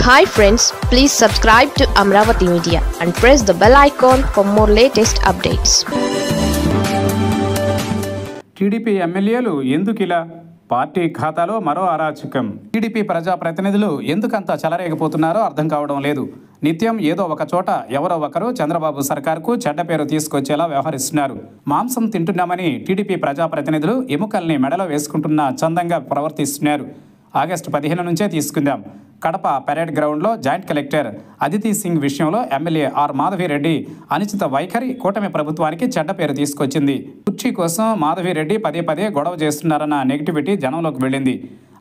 Hi friends, please subscribe to Amravati Media and press the bell icon for more latest updates. TDP ఎమ్మెల్యేలు ఎందుకిలా? Party ఖాతాలో మరో అరాచకం. TDP ప్రజాప్రతినిధులు ఎందుకంత చెలరేగిపోతున్నారో అర్థం కావడం లేదు. నిత్యం ఏదో ఒక చోట ఎవరో ఒకరు చంద్రబాబు సర్కార్కు చెడ్డ పేరు తీసుకొచ్చేలా వ్యవహరిస్తున్నారు. మాంసం తింటున్నామని టీడీపీ ప్రజాప్రతినిధులు ఎముకల్ని మెడలో వేసుకుంటున్న చందంగా ప్రవర్తిస్తున్నారు. ఆగస్టు 15 నుంచే తీసుకుందాం. కడప పెరేడ్ గ్రౌండ్లో జాయింట్ కలెక్టర్ అదితి సింగ్ విషయంలో ఎమ్మెల్యే ఆర్ మాధవిరెడ్డి అనుచిత వైఖరి కూటమి ప్రభుత్వానికి చెడ్డ పేరు తీసుకొచ్చింది. కుర్చీ కోసం మాధవిరెడ్డి పదే పదే గొడవ చేస్తున్నారన్న నెగిటివిటీ జనంలోకి వెళ్ళింది.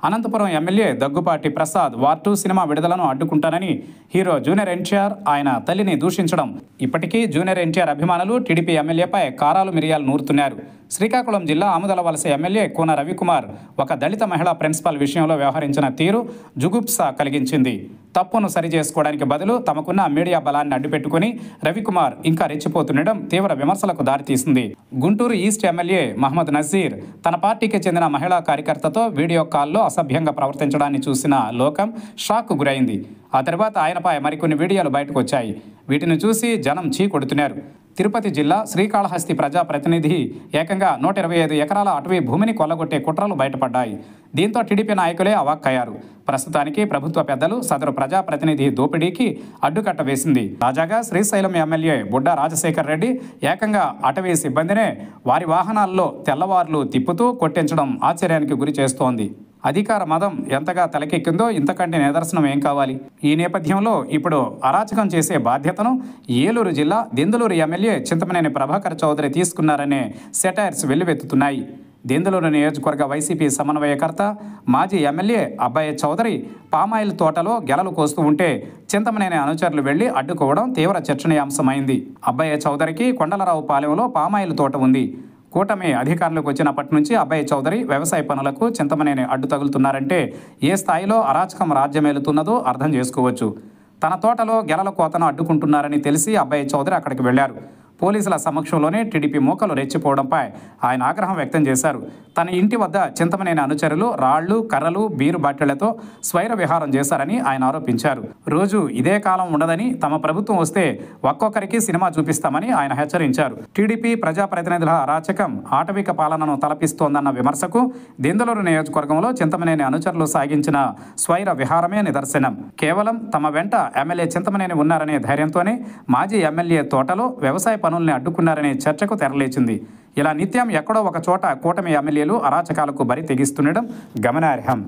Anantapur MLA Daggupati Prasad war 2 cinema విడుదలను అడ్డుకుంటానని హీరో జూనియర్ ఎన్టీఆర్ ఆయన తల్లిని దూషించడం. ఇప్పటికీ జూనియర్ ఎన్టీఆర్ అభిమానులు టీడీపీ ఎమ్మెల్యేపై కారాలు మిరియాలు నూరుతున్నారు. శ్రీకాకుళం జిల్లా ఆముదలవలస ఎమ్మెల్యే కోన రవికుమార్ ఒక దళిత మహిళా ప్రిన్సిపల్ విషయంలో వ్యవహరించిన తీరు జుగుప్స కలిగించింది. తప్పును సరిచేసుకోవడానికి బదులు తమకున్న మీడియా బలాన్ని అడ్డుపెట్టుకుని రవికుమార్ ఇంకా రెచ్చిపోతుండడం తీవ్ర విమర్శలకు దారితీసింది. గుంటూరు ఈస్ట్ ఎమ్మెల్యే మహమ్మద్ నజీర్ తన పార్టీకి చెందిన మహిళా కార్యకర్తతో వీడియో కాల్లో అసభ్యంగా ప్రవర్తించడాన్ని చూసిన లోకం షాక్ గురైంది. ఆ తర్వాత ఆయనపై మరికొన్ని వీడియోలు బయటకు వచ్చాయి. వీటిని చూసి జనం చీకొడుతున్నారు. తిరుపతి జిల్లా శ్రీకాళహస్తి ప్రజాప్రతినిధి ఏకంగా 125 ఎకరాల అటవీ భూమిని కొల్లగొట్టే కుట్రలు బయటపడ్డాయి. దీంతో టీడీపీ నాయకులే అవాక్కయ్యారు. ప్రస్తుతానికి ప్రభుత్వ పెద్దలు సదరు ప్రజాప్రతినిధి దోపిడీకి అడ్డుకట్ట వేసింది. తాజాగా శ్రీశైలం ఎమ్మెల్యే బుడ్డా రాజశేఖర్ రెడ్డి ఏకంగా అటవీ సిబ్బందినే వారి వాహనాల్లో తెల్లవార్లు తిప్పుతూ కొట్టించడం ఆశ్చర్యానికి గురి చేస్తోంది. అధికార మదం ఎంతగా తలకెక్కిందో ఇంతకంటే నిదర్శనం ఏం కావాలి? ఈ నేపథ్యంలో ఇప్పుడు అరాచకం చేసే బాధ్యతను ఏలూరు జిల్లా దెందులూరు ఎమ్మెల్యే చింతమనేని ప్రభాకర్ చౌదరి తీసుకున్నారనే సెటైర్స్ వెల్లువెత్తుతున్నాయి. దెందులూరు నియోజకవర్గ వైసీపీ సమన్వయకర్త మాజీ ఎమ్మెల్యే అబ్బాయి చౌదరి పామాయిల్ తోటలో గెలలు కోస్తూ ఉంటే చింతమనేని అనుచరులు వెళ్లి అడ్డుకోవడం తీవ్ర చర్చనీయాంశమైంది. అబ్బాయి చౌదరికి కొండలరావు పాలెంలో పామాయిల్ తోట ఉంది. కూటమి అధికారంలోకి వచ్చినప్పటి నుంచి అబ్బాయి చౌదరి వ్యవసాయ పనులకు చింతమనేని అడ్డు తగులుతున్నారంటే ఏ స్థాయిలో అరాచకం రాజ్యమేలుతున్నదో అర్థం చేసుకోవచ్చు. తన తోటలో గెలల కోతను అడ్డుకుంటున్నారని తెలిసి అబ్బాయి చౌదరి అక్కడికి వెళ్లారు. పోలీసుల సమక్షంలోనే టీడీపీ మూకలు రెచ్చిపోవడంపై ఆయన ఆగ్రహం వ్యక్తం చేశారు. తన ఇంటి వద్ద చింతమనేని అనుచరులు రాళ్లు, కర్రలు, బీరు బాటిళ్లతో స్వైర విహారం చేశారని ఆయన ఆరోపించారు. రోజు ఇదే కాలం ఉండదని, తమ ప్రభుత్వం వస్తే ఒక్కొక్కరికి సినిమా చూపిస్తామని ఆయన హెచ్చరించారు. టీడీపీ ప్రజాప్రతినిధుల అరాచకం ఆటవిక పాలనను తలపిస్తోందన్న విమర్శకు దెందులూరు నియోజకవర్గంలో చింతమనేని అనుచరులు సాగించిన స్వైర విహారమే నిదర్శనం. కేవలం తమ వెంట ఎమ్మెల్యే చింతమనేని ఉన్నారనే ధైర్యంతోనే మాజీ ఎమ్మెల్యే తోటలో వ్యవసాయ పనుల్ని అడ్డుకున్నారనే చర్చకు తెరలేచింది. ఇలా నిత్యం ఎక్కడో ఒక చోట కూటమి ఎమ్మెల్యేలు అరాచకాలకు బరి తెగిస్తుండడం గమనార్హం.